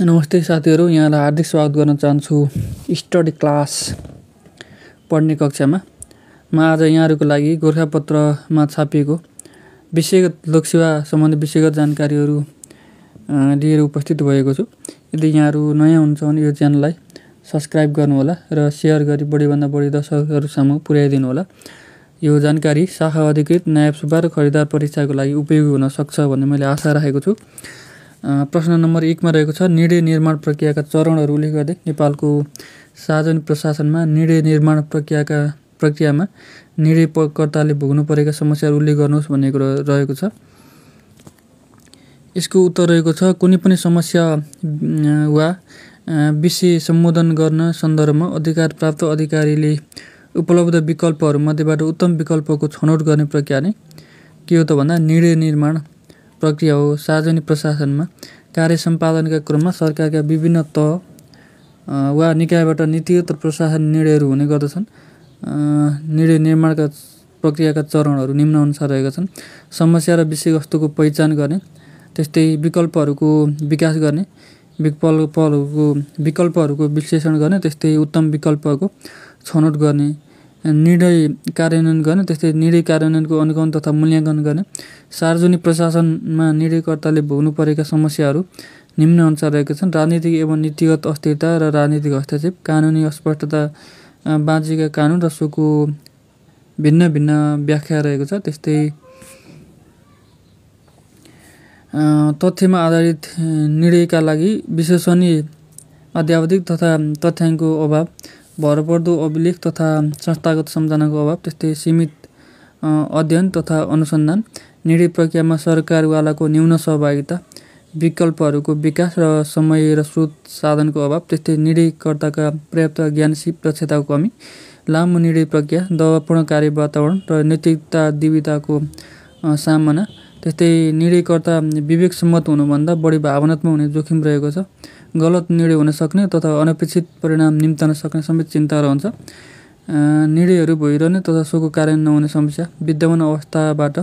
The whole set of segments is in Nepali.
नमस्ते साथीहरू, यहाँलाई हार्दिक स्वागत गर्न चाहन्छु स्टडी क्लास पढ्ने कक्षामा। म आज यहाँहरूको लागि गोरखापत्रमा छापिएको विषयगत लोकसेवा सम्बन्धी विषयगत जानकारीहरू लिएर उपस्थित भएको छु। यदि यहाँहरू नयाँ हुनुहुन्छ भने यो च्यानललाई सब्सक्राइब गर्नुहोला र सेयर गरी बढीभन्दा बढी दर्शकहरूसम्म पुर्याइदिनु होला। यो जानकारी शाखा अधिकृत, नायब सुब्बा र खरिदार परीक्षाको लागि उपयोगी हुन सक्छ भन्ने मैले आशा राखेको छु। प्रश्न नम्बर 1 मा रहेको छ, निर्णय निर्माण प्रक्रियाका चरणहरू उल्लेख गर्दै नेपालको सार्वजनिक प्रशासनमा निर्णय निर्माण प्रक्रियामा निर्णयकर्ताले भोग्नु परेका समस्याहरू उल्लेख गर्नुहोस् भन्ने कुरो रहेको छ। यसको उत्तर रहेको छ, कुनै पनि समस्या वा विषय सम्बोधन गर्न सन्दर्भमा अधिकार प्राप्त अधिकारीले उपलब्ध विकल्पहरू मध्येबाट उत्तम विकल्पको छनौट गर्ने प्रक्रिया नै के हो त भन्दा निर्णय निर्माण प्रक्रिया हो। सार्वजनिक प्रशासनमा कार्य सम्पादनका क्रममा सरकारका विभिन्न तह वा निकायबाट नीतिगत र प्रशासन निर्णयहरू हुने गर्दछन्। निर्णय निर्माणका प्रक्रियाका चरणहरू निम्नअनुसार रहेका छन्। समस्या र विषयवस्तुको पहिचान गर्ने, त्यस्तै विकल्पहरूको विकास गर्ने, विकल्पहरूको विश्लेषण गर्ने, त्यस्तै उत्तम विकल्पको छनौट गर्ने, निर्णय कार्यान्वयन गर्ने, त्यस्तै निर्णय कार्यान्वयनको अनुगमन तथा मूल्याङ्कन गर्ने। सार्वजनिक प्रशासनमा निर्णयकर्ताले भोग्नु परेका समस्याहरू निम्नअनुसार रहेका छन्। राजनीतिक एवं नीतिगत अस्थिरता र राजनीतिक हस्तक्षेप, कानुनी अस्पष्टता, बाँझेका कानुन र सोको भिन्न भिन्न व्याख्या रहेको छ। त्यस्तै तथ्यमा आधारित निर्णयका लागि विश्वसनीय अध्यावधिक तथा तथ्याङ्कको अभाव, भरपर्दो अभिलेख तथा संस्थागत सम्झनाको अभाव, त्यस्तै सीमित अध्ययन तथा अनुसन्धान, निर्णय प्रक्रियामा सरकारवालाको न्यून सहभागिता, विकल्पहरूको विकास र समय र स्रोत साधनको अभाव, त्यस्तै निर्णयकर्ताका पर्याप्त ज्ञान सिप दक्षताको कमी, लामो निर्णय प्रक्रिया, दबावपूर्ण कार्य वातावरण र नैतिकता दुविधाको सामना, त्यस्तै निर्णयकर्ता विवेकसम्मत हुनुभन्दा बढी भावनात्मक हुने जोखिम रहेको छ। गलत निर्णय हुन सक्ने तथा अनपेक्षित परिणाम निम्तान सक्ने समेत चिन्ता रहन्छ। निर्णयहरू भइरहने तथा सोको कार्यान्वयन नहुने समस्या, विद्यमान अवस्थाबाट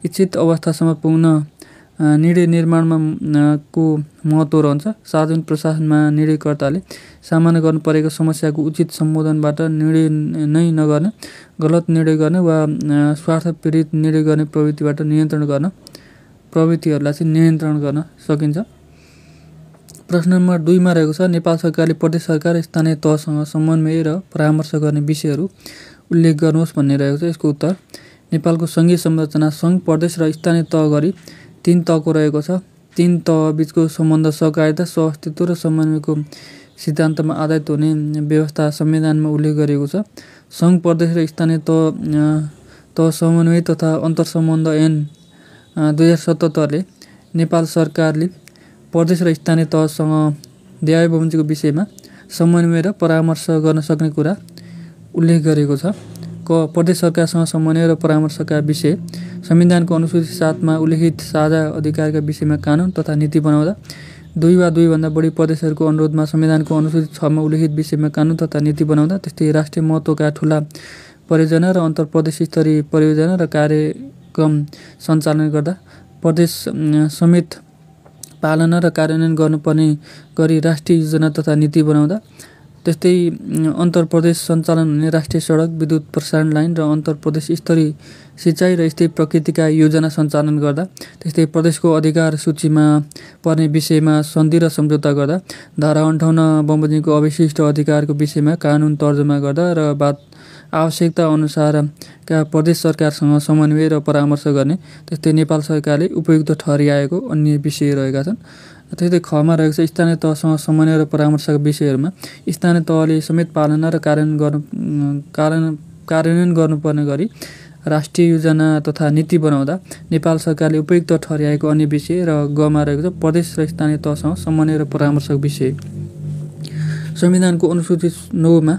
इच्छित अवस्थासम्म पुग्न निर्णय निर्माणमा को महत्त्व रहन्छ। सार्वजनिक प्रशासनमा निर्णयकर्ताले सामना गर्नु परेको समस्याको उचित सम्बोधनबाट निर्णय नै नगर्ने, गलत निर्णय गर्ने वा स्वार्थ पीडित निर्णय गर्ने प्रवृत्तिहरूलाई चाहिँ नियन्त्रण गर्न सकिन्छ। प्रश्न नम्बर 2 मा रहेको छ, नेपाल सरकारले प्रदेश सरकार र स्थानीय तहसँग समन्वय र परामर्श गर्ने विषयहरू उल्लेख गर्नुहोस् भन्ने रहेको छ। यसको उत्तर, नेपालको सङ्घीय संरचना सङ्घ, प्रदेश र स्थानीय तह गरी 3 तहको रहेको छ। 3 तह बीचको सम्बन्ध सहकारिता, सहअस्तित्व र समन्वयको सिद्धान्तमा आधारित हुने व्यवस्था संविधानमा उल्लेख गरिएको छ। सङ्घ, प्रदेश र स्थानीय तह समन्वय तथा अन्तर्सम्बन्ध ऐन 2077ले नेपाल सरकारले प्रदेश र स्थानीय तहसँग देहायबमोजिमको विषयमा समन्वय र परामर्श गर्न सक्ने कुरा उल्लेख गरेको छ। प्रदेश सरकारसँग समन्वय र परामर्शका विषय, संविधानको अनुसूची 7 मा उल्लेखित साझा अधिकारका विषयमा कानुन तथा नीति बनाउँदा, 2 वा 2 भन्दा बढी प्रदेशहरूको अनुरोधमा संविधानको अनुसूची 6 मा उल्लेखित विषयमा कानुन तथा नीति बनाउँदा, त्यस्तै राष्ट्रिय महत्त्वका ठुला परियोजना र अन्तर्प्रदेश स्तरीय परियोजना र कार्यक्रम सञ्चालन गर्दा, प्रदेश समेत पालना र कार्यान्वयन गर्नुपर्ने गरी राष्ट्रिय योजना तथा नीति बनाउँदा, त्यस्तै अन्तर्प्रदेश सञ्चालन हुने राष्ट्रिय सडक, विद्युत प्रसारण लाइन र अन्तर्प्रदेश स्तरीय सिँचाइ र स्थायी प्रकृतिका योजना सञ्चालन गर्दा, त्यस्तै प्रदेशको अधिकार सूचीमा पर्ने विषयमा सन्धि र सम्झौता गर्दा, धारा 58 बमोजिमको अवशिष्ट अधिकारको विषयमा कानुन तर्जुमा गर्दा र आवश्यकता अनुसारका प्रदेश सरकारसँग समन्वय र परामर्श गर्ने, त्यस्तै नेपाल सरकारले उपयुक्त ठहर्याएको अन्य विषय रहेका छन्। त्यस्तै खमा रहेको छ, स्थानीय तहसँग समन्वय र परामर्शका विषयहरूमा स्थानीय तहले समेत पालना र कार्यान्वयन गर्नुपर्ने गरी राष्ट्रिय योजना तथा नीति बनाउँदा नेपाल सरकारले उपयुक्त ठहर्याएको अन्य विषय र गमा रहेको छ, प्रदेश र स्थानीय तहसँग समन्वय र परामर्शका विषय। संविधानको अनुसूची 9 मा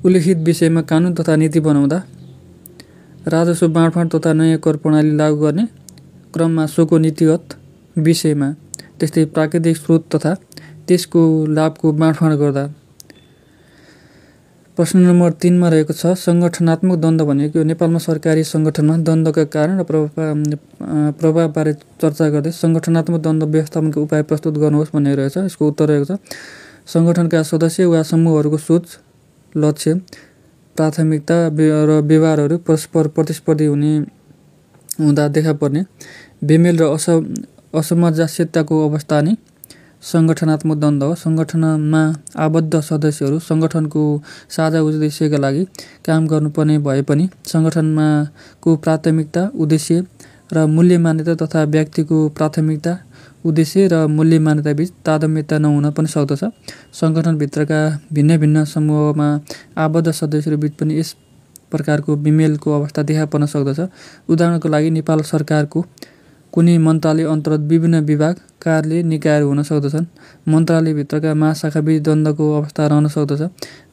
उल्लेखित विषयमा कानुन तथा नीति बनाउँदा, राजस्व बाँडफाँड तथा नयाँ कर प्रणाली लागू गर्ने क्रममा सोको नीतिगत विषयमा, त्यस्तै प्राकृतिक स्रोत तथा त्यसको लाभको बाँडफाँड गर्दा, प्रश्न नम्बर 3 मा रहेको छ सङ्गठनात्मक द्वन्द्व भनेको नेपालमा सरकारी सङ्गठनमा द्वन्द्वका कारण र प्रभावबारे चर्चा गर्दै सङ्गठनात्मक द्वन्द्व व्यवस्थापनको उपाय प्रस्तुत गर्नुहोस् भन्ने रहेछ। यसको उत्तर रहेको छ सङ्गठनका सदस्य वा समूहहरूको सोच, लक्ष्य, प्राथमिकता र व्यवहारहरू परस्पर प्रतिस्पर्धी हुँदा देखा पर्ने बेमेल र असमञ्जस्यताको अवस्था नै सङ्गठनात्मक द्वन्द्व हो। सङ्गठनमा आबद्ध सदस्यहरू सङ्गठनको साझा उद्देश्यका लागि काम गर्नुपर्ने भए पनि सङ्गठनको प्राथमिकता, उद्देश्य र मूल्य मान्यता तथा व्यक्तिको प्राथमिकता, उद्देश्य र मूल्य मान्यता बीच तादम्यता नहुन पनि सक्दछ। सङ्गठनभित्रका भिन्न भिन्न समूहमा आबद्ध सदस्यहरू बीच पनि यस प्रकारको बेमेलको अवस्था देखा पर्न सक्दछ। उदाहरणको लागि नेपाल सरकारको कुनै मन्त्रालय अन्तर्गत विभिन्न विभाग, कार्यालय, निकायहरू हुन सक्दछन्। मन्त्रालयभित्रका महाशाखाबीच द्वन्द्वको अवस्था रहन सक्दछ।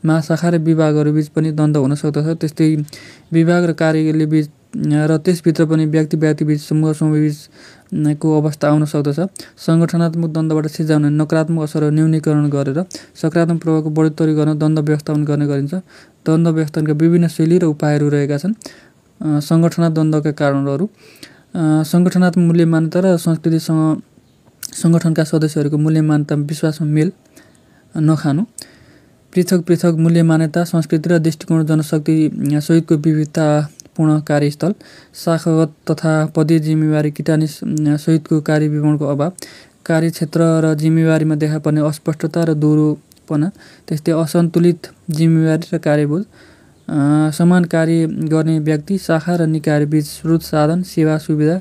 महाशाखा र विभागहरूबीच पनि द्वन्द्व हुन सक्दछ। त्यस्तै विभाग र कार्यालयबीच र त्यसभित्र पनि व्यक्तिबीच, समूहबीचको अवस्था आउन सक्दछ। सङ्गठनात्मक द्वन्द्वबाट सिर्जना नकारात्मक असरहरू न्यूनीकरण गरेर सकारात्मक प्रभावको बढोत्तरी गर्न द्वन्द्व व्यवस्थापन गर्ने गरिन्छ। द्वन्द्व व्यवस्थापनका विभिन्न शैली र उपायहरू रहेका छन्। सङ्गठनात्मक द्वन्द्वका कारणहरू सङ्गठनात्मक मूल्य मान्यता र संस्कृतिसँग सङ्गठनका सदस्यहरूको मूल्य मान्यतामा विश्वासमा मेल नखानु, पृथक मूल्य मान्यता, संस्कृति र दृष्टिकोण, जनशक्ति सहितको विविधतापूर्ण कार्यस्थल, शाखागत तथा पदीय जिम्मेवारी किटानी सहितको कार्यविवरणको अभाव, कार्यक्षेत्र र जिम्मेवारीमा देखा पर्ने अस्पष्टता र दोहोरोपना, त्यस्तै असन्तुलित जिम्मेवारी र कार्यबोझ, समान कार्य गर्ने व्यक्ति, शाखा र निकायबीच स्रोत, साधन, सेवा, सुविधा,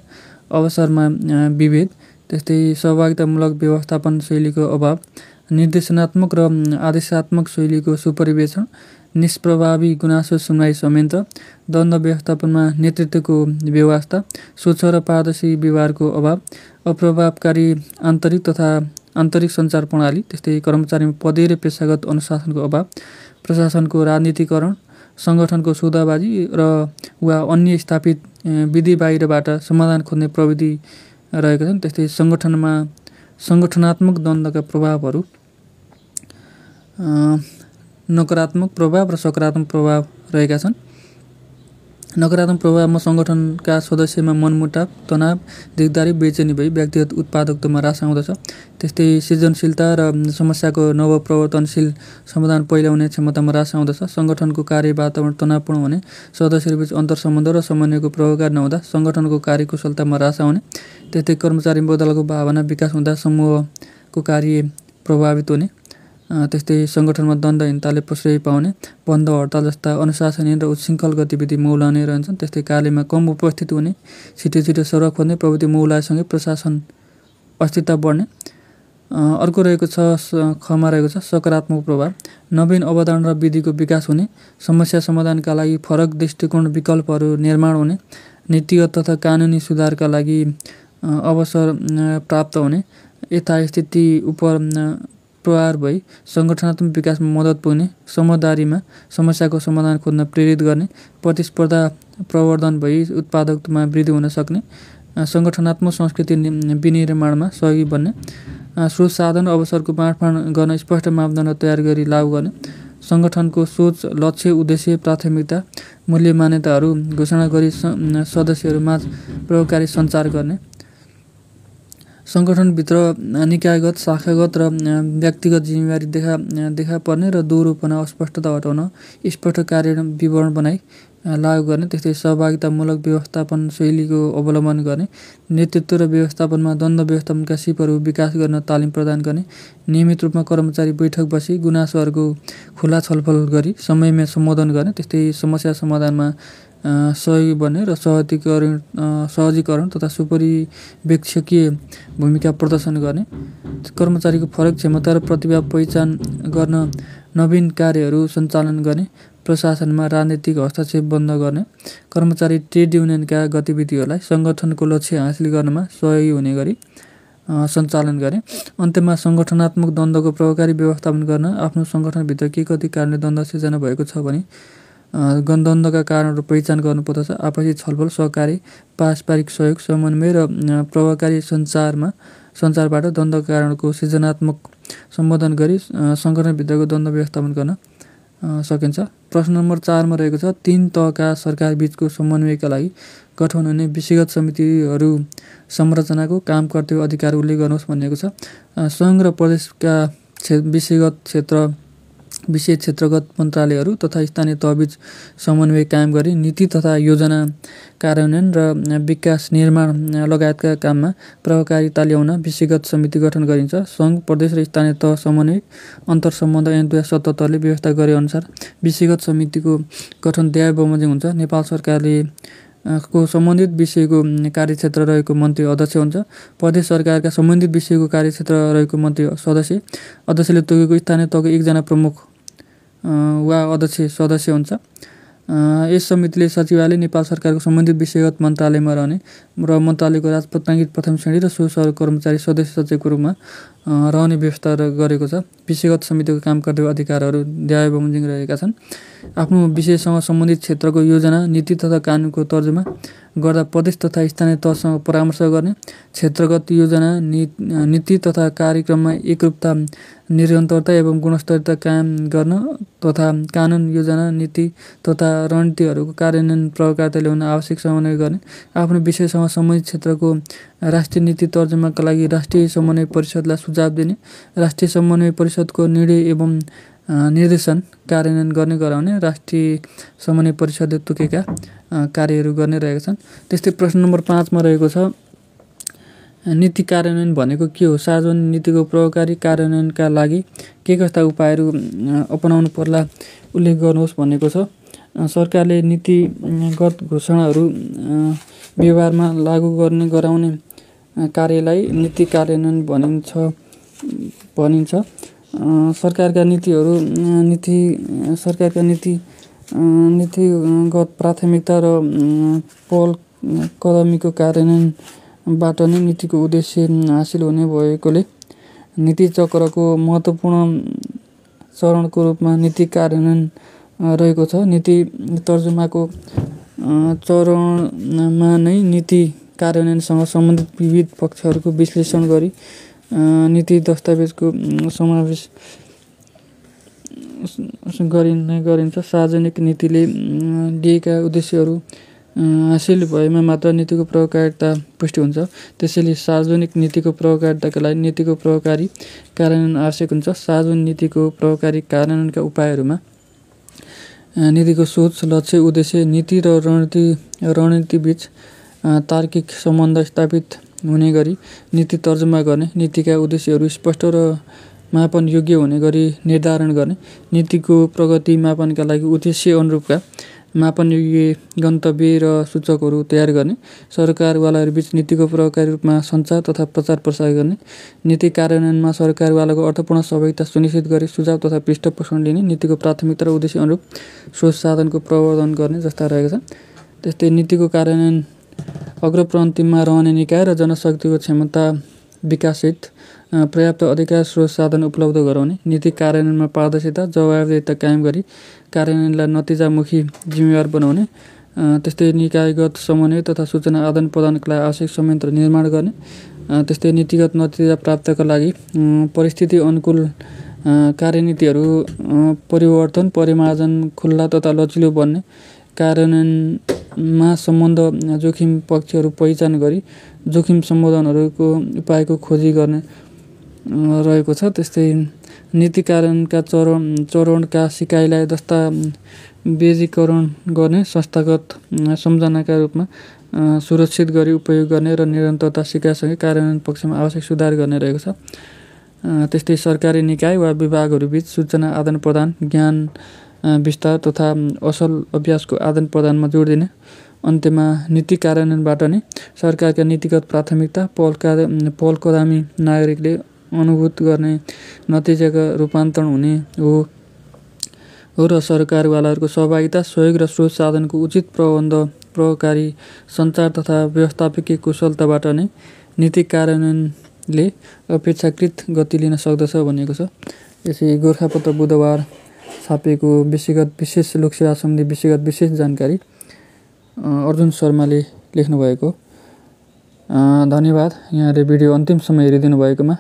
अवसरमा विभेद, त्यस्तै सहभागितामूलक व्यवस्थापन शैलीको अभाव, निर्देशनात्मक र आदेशात्मक शैलीको सुपरिवेक्षण, निष्प्रभावी गुनासो सुनवाई संयन्त्र, द्वन्द्व व्यवस्थापनमा नेतृत्वको व्यवस्था, स्वच्छ र पारदर्शी व्यवहारको अभाव, अप्रभावकारी आन्तरिक सञ्चार प्रणाली, त्यस्तै कर्मचारीमा पदीय र पेसागत अनुशासनको अभाव, प्रशासनको राजनीतिकरण, सङ्गठनको सौदाबाजी वा अन्य स्थापित विधि बाहिरबाट समाधान खोज्ने प्रविधि रहेका छन्। त्यस्तै सङ्गठनात्मक द्वन्द्वका प्रभावहरू नकारात्मक प्रभाव र सकारात्मक प्रभाव रहेका छन्। नकारात्मक प्रभावमा सङ्गठनका सदस्यमा मनमुटाव, तनाव, दिगदारी, बेचैनी भई व्यक्तिगत उत्पादकतामा ह्रास आउँदछ। त्यस्तै सृजनशीलता र समस्याको नवप्रवर्तनशील समाधान पहिल्याउने क्षमतामा ह्रास आउँदछ। सङ्गठनको कार्य वातावरण तनावपूर्ण हुने, सदस्यहरूबीच अन्तर्सम्बन्ध र समन्वयको प्रभावकारी नहुँदा सङ्गठनको कार्यकुशलतामा ह्रास आउने, त्यस्तै कर्मचारी बदलको भावना विकास हुँदा समूहको कार्य प्रभावित हुने, त्यस्तै सङ्गठनमा द्वन्द्वहीनताले प्रश्रय पाउने, बन्द, हडताल जस्ता अनुशासनहीन र उच्छृङ्खल गतिविधि मौलाउने रहन्छन्। त्यस्तै कार्यमा कम उपस्थित हुने, छिटो सरुवा खोज्ने प्रवृत्ति मौलाएसँगै प्रशासन अस्थिरता बढ्ने। अर्को रहेको छ खमा रहेको छ सकारात्मक प्रभाव, नवीन अवधारणा र विधिको विकास हुने, समस्या समाधानका लागि फरक दृष्टिकोण विकल्पहरू निर्माण हुने, नीतिगत तथा कानुनी सुधारका लागि अवसर प्राप्त हुने, यथास्थिति उप प्रहार भई सङ्गठनात्मक विकासमा मद्दत पुग्ने, समझदारीमा समस्याको समाधान खोज्न प्रेरित गर्ने, प्रतिस्पर्धा प्रवर्धन भई उत्पादकतामा वृद्धि हुन सक्ने, सङ्गठनात्मक संस्कृति विनिर्माणमा सहयोगी बन्ने, स्रोत साधन र अवसरको बाँडफाँड गर्न स्पष्ट मापदण्ड तयार गरी लागू गर्ने, सङ्गठनको सोच, लक्ष्य, उद्देश्य, प्राथमिकता, मूल्य मान्यताहरू घोषणा गरी सदस्यहरूमाझ प्रभावकारी सञ्चार गर्ने, सङ्गठनभित्र निकायगत, शाखागत र व्यक्तिगत जिम्मेवारी देखा पर्ने र दोहोरोपना, अस्पष्टता हटाउन स्पष्ट कार्य विवरण बनाई लागू गर्ने, त्यस्तै सहभागितामूलक व्यवस्थापन शैलीको अवलम्बन गर्ने, नेतृत्व र व्यवस्थापनमा द्वन्द्व व्यवस्थापनका सिपहरू विकास गर्न तालिम प्रदान गर्ने, नियमित रूपमा कर्मचारी बैठक बसी गुनासोहरूको खुला छलफल गरी समयमा सम्बोधन गर्ने, त्यस्तै समस्या समाधानमा सहयोगी बन्ने र सहजीकरण तथा सुपरिवेक्षकीय भूमिका प्रदर्शन गर्ने, कर्मचारीको फरक क्षमता र प्रतिभा पहिचान गर्न नवीन कार्यहरू सञ्चालन गर्ने, प्रशासनमा राजनीतिक हस्तक्षेप बन्द गर्ने, कर्मचारी ट्रेड युनियनका गतिविधिहरूलाई सङ्गठनको लक्ष्य हासिल गर्नमा सहयोगी हुने गरी सञ्चालन गर्ने। अन्त्यमा सङ्गठनात्मक द्वन्द्वको प्रभावकारी व्यवस्थापन गर्न आफ्नो सङ्गठनभित्र के कति कारणले द्वन्द्व सिर्जना भएको छ भने द्वन्द्वका कारणहरू पहिचान गर्नुपर्दछ। आपसी छलफल, सहकार्य, पारस्परिक सहयोग, समन्वय र प्रभावकारी सञ्चारबाट द्वन्द्वका कारणको सृजनात्मक सम्बोधन गरी सङ्गठनभित्रको द्वन्द्व व्यवस्थापन गर्न सकिन्छ। प्रश्न नम्बर 4 मा रहेको छ 3 तहका सरकार बीचको समन्वयका लागि गठन हुने विषयगत समितिहरू संरचनाको काम कर्तव्य अधिकार उल्लेख गर्नुहोस् भनिएको छ। सङ्घ र प्रदेशका विषय क्षेत्रगत मन्त्रालयहरू तथा स्थानीय तहबीच समन्वय कायम गरी नीति तथा योजना कार्यान्वयन र विकास निर्माण लगायतका काममा प्रभावकारिता ल्याउन विषयगत समिति गठन गरिन्छ। सङ्घ, प्रदेश र स्थानीय तह समन्वय अन्तर्सम्बन्ध ऐन 2077ले व्यवस्था गरे अनुसार विषयगत समितिको गठन द्वय बमोजिम हुन्छ। नेपाल सरकारले को सम्बन्धित विषयको कार्यक्षेत्र रहेको मन्त्री अध्यक्ष हुन्छ। प्रदेश सरकारका सम्बन्धित विषयको कार्यक्षेत्र रहेको मन्त्री सदस्य, अध्यक्षले तोकेको स्थानीय तहको एकजना प्रमुख वा अध्यक्ष सदस्य हुन्छ। यस समितिले सचिवालय, नेपाल सरकारको सम्बन्धित विषयगत मन्त्रालयमा रहने र मन्त्रालयको राजपत्राङ्कित प्रथम श्रेणी र सो कर्मचारी सदस्य सचिवको रूपमा रहने व्यवस्था गरेको छ। विषयगत समितिको काम कर्तव्य अधिकारहरू द्वय बमोजिम रहेका छन्। आफ्नो विषयसँग सम्बन्धित क्षेत्रको योजना, नीति तथा कानुनको तर्जुमा गर्दा प्रदेश तथा स्थानीय तहसँग परामर्श गर्ने, क्षेत्रगत योजना, नीति तथा कार्यक्रममा एकरूपता, निरन्तरता एवं गुणस्तरता कायम गर्न तथा कानुन, योजना, नीति तथा रणनीतिहरूको कार्यान्वयन प्रभावकारिता ल्याउन आवश्यक समन्वय गर्ने, आफ्नो विषयसँग सम्बन्धित क्षेत्रको राष्ट्रिय नीति तर्जुमाका लागि राष्ट्रिय समन्वय परिषदलाई सुझाव दिने, राष्ट्रिय समन्वय परिषदको निर्णय एवं निर्देशन कार्यान्वयन गर्ने गराउने, राष्ट्रिय समन्वय परिषदले तोकेका कार्यहरू गर्ने रहेका छन्। त्यस्तै प्रश्न नम्बर 5 मा रहेको छ नीति कार्यान्वयन भनेको के हो? सार्वजनिक नीतिको प्रभावकारी कार्यान्वयनका लागि के कस्ता उपायहरू अपनाउनु पर्ला उल्लेख गर्नुहोस् भनेको छ। सरकारले नीतिगत घोषणाहरू व्यवहारमा लागू गराउने कार्यलाई नीति कार्यान्वयन भनिन्छ। सरकारका नीतिगत प्राथमिकता र पहल कदमीको कार्यान्वयनबाट नै नीतिको उद्देश्य हासिल हुने भएकोले नीति चक्रको महत्त्वपूर्ण चरणको रूपमा नीति कार्यान्वयन रहेको छ। नीति तर्जुमाको चरणमा नै नीति कार्यान्वयनसँग सम्बन्धित विविध पक्षहरूको विश्लेषण गरी नीति दस्तावेजको समावेश गरिन्छ। सार्वजनिक नीतिले दिएका उद्देश्यहरू हासिल भएमा मात्र नीतिको प्रभावकारिता पुष्टि हुन्छ। त्यसैले सार्वजनिक नीतिको प्रभावकारिताका लागि नीतिको प्रभावकारी कार्यान्वयन आवश्यक हुन्छ। सार्वजनिक नीतिको प्रभावकारी कार्यान्वयनका उपायहरूमा नीतिको सोच, लक्ष्य, उद्देश्य, नीति र रणनीतिबीच तार्किक सम्बन्ध स्थापित हुने गरी नीति तर्जुमा गर्ने, नीतिका उद्देश्यहरू स्पष्ट र मापन योग्य हुने गरी निर्धारण गर्ने, नीतिको प्रगति मापनका लागि उद्देश्य अनुरूपका मापन योग्य गन्तव्य र सूचकहरू तयार गर्ने, सरकारवालाहरूबीच नीतिको प्रभावकारी रूपमा सञ्चार तथा प्रचार प्रसार गर्ने, नीति कार्यान्वयनमा सरकारवालाको अर्थपूर्ण सहभागिता सुनिश्चित गरी सुझाव तथा पृष्ठपोषण लिने, नीतिको प्राथमिकता र उद्देश्य अनुरूप स्रोत साधनको प्रवर्धन गर्ने जस्ता रहेका छन्। त्यस्तै नीतिको कार्यान्वयन अग्रपन्थीमा रहने निकाय र जनशक्तिको क्षमता विकाससहित पर्याप्त अधिकार स्रोत साधन उपलब्ध गराउने, नीति कार्यान्वयनमा पारदर्शिता, जवाबदेहिता कायम गरी कार्यान्वयनलाई नतिजामुखी जिम्मेवार बनाउने, त्यस्तै निकायगत समन्वय तथा सूचना आदान प्रदानका लागि आवश्यक संयन्त्र निर्माण गर्ने, त्यस्तै नीतिगत नतिजा प्राप्तका लागि परिस्थिति अनुकूल कार्यनीतिहरू परिवर्तन, परिमार्जन खुल्ला तथा लचिलो बन्ने, कार्यान्वयनमा सम्बन्ध जोखिम पक्षहरू पहिचान गरी जोखिम सम्बोधनहरूको उपायको खोजी गर्ने रहेको छ। त्यस्तै नीति कार्यान्वयनका चरणका सिकाइलाई दस्तावेजीकरण गर्ने, संस्थागत सम्झनाका रूपमा सुरक्षित गरी उपयोग गर्ने र निरन्तरता सिकाइसँगै कार्यान्वयन पक्षमा आवश्यक सुधार गर्ने रहेको छ। त्यस्तै सरकारी निकाय वा विभागहरूबीच सूचना आदान प्रदान, ज्ञान विस्तार तथा असल अभ्यासको आदान प्रदानमा जोड दिने, अन्त्यमा नीति कार्यान्वयनबाट नै सरकारका नीतिगत प्राथमिकता, पहल कदमी नागरिकले अनुभूत गर्ने नतिजाका रूपान्तरण हुने हो र सरकारवालाहरूको सहभागिता, सहयोग र स्रोत साधनको उचित प्रबन्ध, प्रभावकारी सञ्चार तथा व्यवस्थापकीय कुशलताबाट नै नीति कार्यान्वयनले अपेक्षाकृत गति लिन सक्दछ भनिएको छ। यसै गोरखापत्र बुधबार छापिएको विशेष लोकसेवा सम्बन्धी विषयगत विशेष जानकारी अर्जुन शर्माले लेख्नुभएको। धन्यवाद यहाँले भिडियो अन्तिमसम्म हेरिदिनु भएकोमा।